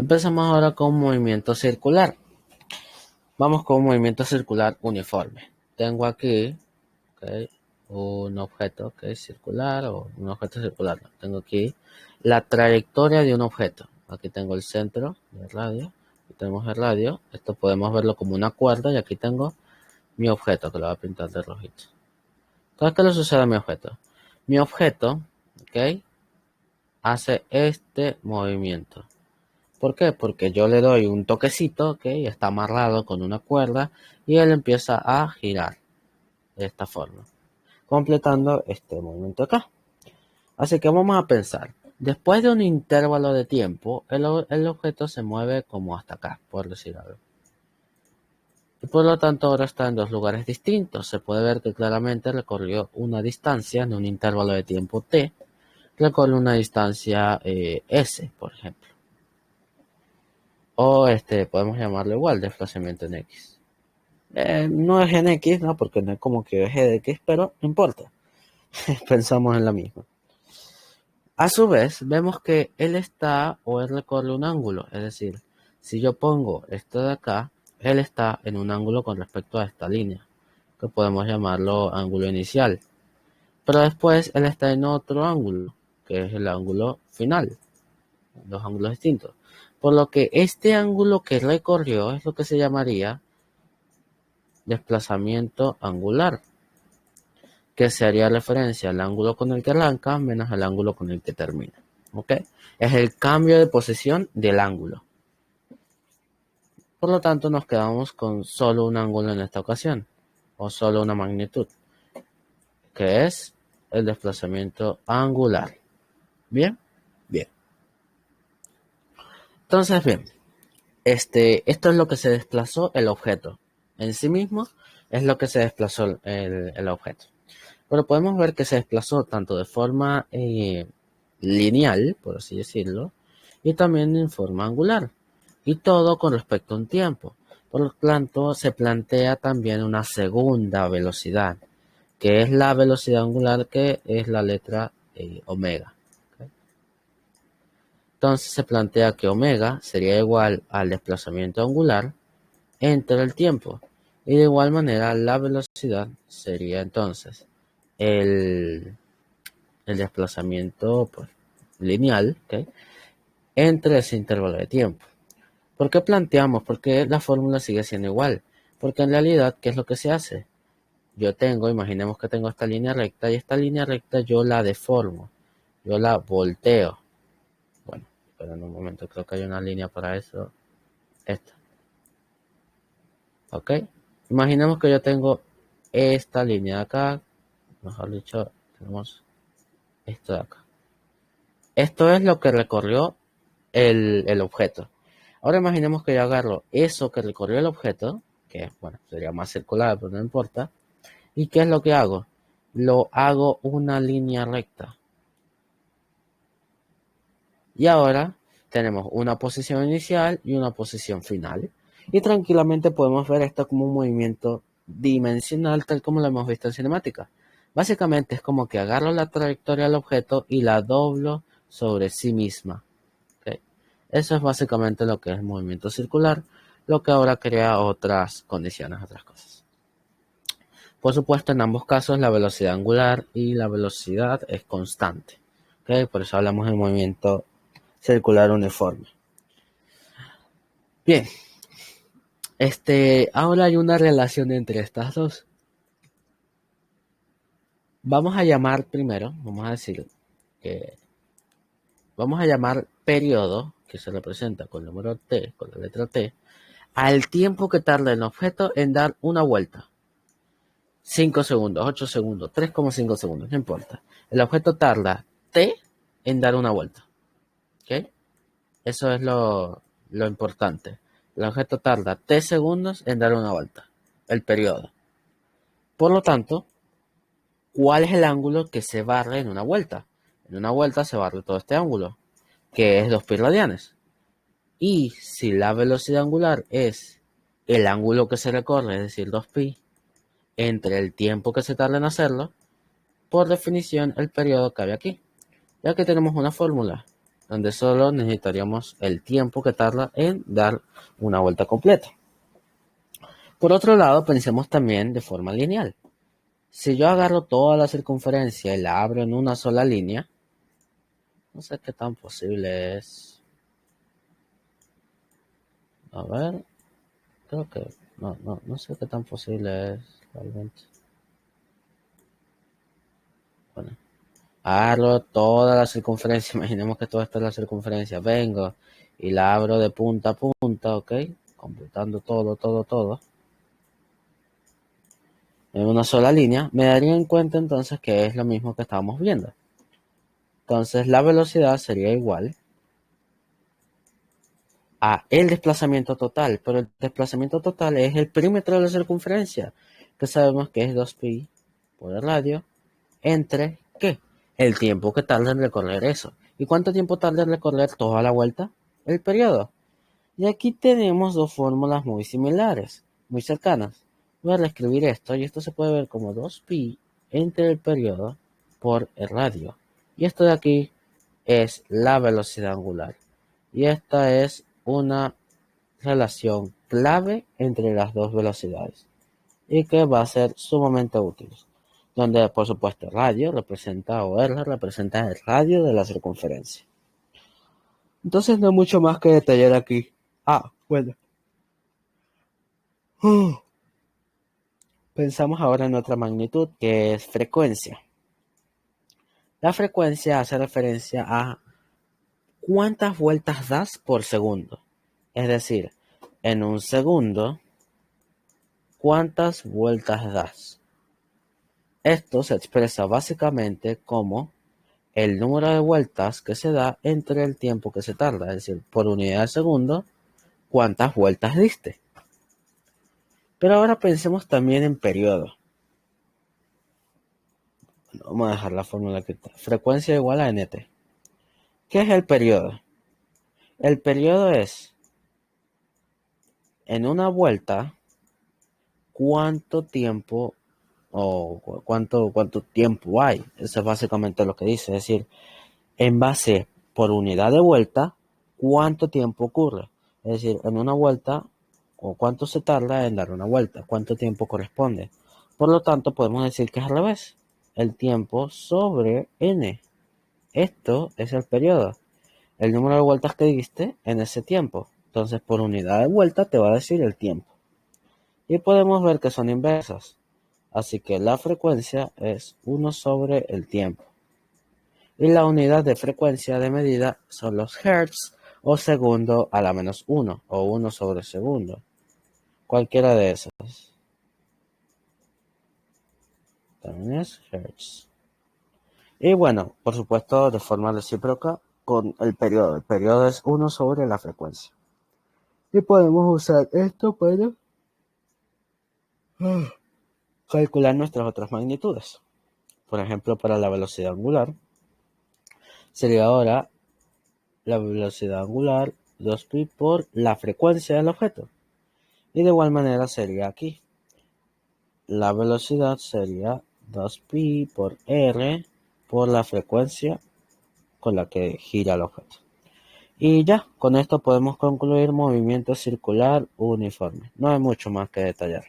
Empezamos ahora con un movimiento circular. Vamos con un movimiento circular uniforme. Tengo aquí un objeto circular o un objeto circular. Tengo aquí la trayectoria de un objeto. Aquí tengo el centro del radio. Aquí tenemos el radio. Esto podemos verlo como una cuerda y aquí tengo mi objeto que lo voy a pintar de rojito. Entonces, ¿qué le sucede a mi objeto? Mi objeto, hace este movimiento. ¿Por qué? Porque yo le doy un toquecito, está amarrado con una cuerda y él empieza a girar de esta forma, completando este movimiento acá. Así que vamos a pensar, después de un intervalo de tiempo, el objeto se mueve como hasta acá, por decir algo. Y por lo tanto ahora está en dos lugares distintos. Se puede ver que claramente recorrió una distancia en un intervalo de tiempo t, recorre una distancia s, por ejemplo. O podemos llamarlo igual, desplazamiento en x. No es en x, ¿no? Porque no es como que eje de x, pero no importa. Pensamos en la misma. A su vez, vemos que él recorre un ángulo. Es decir, si yo pongo esto de acá, él está en un ángulo con respecto a esta línea, que podemos llamarlo ángulo inicial. Pero después él está en otro ángulo, que es el ángulo final. Dos ángulos distintos. Por lo que este ángulo que recorrió es lo que se llamaría desplazamiento angular, que se haría referencia al ángulo con el que arranca menos al ángulo con el que termina. ¿Ok? Es el cambio de posición del ángulo. Por lo tanto, nos quedamos con solo un ángulo en esta ocasión, o solo una magnitud, que es el desplazamiento angular. ¿Bien? Bien. Entonces, bien, esto es lo que se desplazó el objeto. En sí mismo es lo que se desplazó el objeto. Pero podemos ver que se desplazó tanto de forma lineal, por así decirlo, y también en forma angular. Y todo con respecto a un tiempo. Por lo tanto, se plantea también una segunda velocidad, que es la velocidad angular, que es la letra omega. Entonces se plantea que omega sería igual al desplazamiento angular entre el tiempo. Y de igual manera la velocidad sería entonces el desplazamiento lineal entre ese intervalo de tiempo. ¿Por qué planteamos? Porque la fórmula sigue siendo igual. Porque en realidad, ¿qué es lo que se hace? Imaginemos que tengo esta línea recta y esta línea recta yo la deformo, yo la volteo. Bueno, pero en un momento creo que hay una línea para eso. Esta. ¿Ok? Imaginemos que yo tengo esta línea de acá, mejor dicho, tenemos esto de acá. Esto es lo que recorrió el objeto. Ahora imaginemos que yo agarro eso que recorrió el objeto, que bueno, sería más circular, pero no importa. ¿Y qué es lo que hago? Lo hago una línea recta. Y ahora tenemos una posición inicial y una posición final. Y tranquilamente podemos ver esto como un movimiento dimensional, tal como lo hemos visto en cinemática. Básicamente es como que agarro la trayectoria del objeto y la doblo sobre sí misma. ¿Okay? Eso es básicamente lo que es el movimiento circular, lo que ahora crea otras condiciones, otras cosas. Por supuesto, en ambos casos la velocidad angular y la velocidad es constante. ¿Okay? Por eso hablamos de movimiento circular uniforme. Bien, ahora hay una relación entre estas dos. Vamos a llamar primero, vamos a llamar periodo, que se representa con el número t, con la letra t, al tiempo que tarda el objeto en dar una vuelta. 5 segundos, 8 segundos, 3,5 segundos, no importa. El objeto tarda t en dar una vuelta. ¿Ok? Eso es lo importante. El objeto tarda t segundos en dar una vuelta. El periodo. Por lo tanto, ¿cuál es el ángulo que se barre en una vuelta? En una vuelta se barre todo este ángulo, que es 2pi radianes. Y si la velocidad angular es el ángulo que se recorre, es decir, 2pi, entre el tiempo que se tarda en hacerlo, por definición el periodo cabe aquí. Ya que tenemos una fórmula. donde solo necesitaríamos el tiempo que tarda en dar una vuelta completa. Por otro lado, pensemos también de forma lineal. Si yo agarro toda la circunferencia y la abro en una sola línea, no sé qué tan posible es. A ver, creo que no sé qué tan posible es realmente. Bueno, agarro toda la circunferencia, imaginemos que toda esta es la circunferencia, vengo y la abro de punta a punta, ¿ok? Completando todo en una sola línea, me daría en cuenta entonces que es lo mismo que estábamos viendo. Entonces la velocidad sería igual a el desplazamiento total, pero el desplazamiento total es el perímetro de la circunferencia, que sabemos que es 2pi por el radio, entre, ¿qué? El tiempo que tarda en recorrer eso. ¿Y cuánto tiempo tarda en recorrer toda la vuelta? El periodo. Y aquí tenemos dos fórmulas muy similares, muy cercanas. Voy a reescribir esto, y esto se puede ver como 2pi entre el periodo por el radio. Y esto de aquí es la velocidad angular. Y esta es una relación clave entre las dos velocidades y que va a ser sumamente útil. Donde, por supuesto, radio representa, o R representa el radio de la circunferencia. Entonces no hay mucho más que detallar aquí. Bueno. Pensamos ahora en otra magnitud que es frecuencia. La frecuencia hace referencia a cuántas vueltas das por segundo. Es decir, en un segundo, ¿cuántas vueltas das? Esto se expresa básicamente como el número de vueltas que se da entre el tiempo que se tarda, es decir, por unidad de segundo, ¿cuántas vueltas diste? Pero ahora pensemos también en periodo. Vamos a dejar la fórmula aquí. Frecuencia igual a nt. ¿Qué es el periodo? El periodo es, en una vuelta, cuánto tiempo o cuánto tiempo hay. Eso es básicamente lo que dice. Es decir, en base por unidad de vuelta, cuánto tiempo ocurre. Es decir, en una vuelta, o cuánto se tarda en dar una vuelta, cuánto tiempo corresponde. Por lo tanto, podemos decir que es al revés. El tiempo sobre n. Esto es el periodo. El número de vueltas que diste en ese tiempo. Entonces, por unidad de vuelta te va a decir el tiempo. Y podemos ver que son inversas. Así que la frecuencia es 1 sobre el tiempo. Y la unidad de frecuencia de medida son los hertz o segundo a la menos 1 o 1 sobre segundo. Cualquiera de esas. También es hertz. Y bueno, por supuesto, de forma recíproca con el periodo. El periodo es 1 sobre la frecuencia. Y podemos usar esto para calcular nuestras otras magnitudes. Por ejemplo, para la velocidad angular, sería ahora la velocidad angular 2pi por la frecuencia del objeto. Y de igual manera sería aquí. La velocidad sería 2pi por r por la frecuencia con la que gira el objeto. Y ya, con esto podemos concluir movimiento circular uniforme. No hay mucho más que detallar.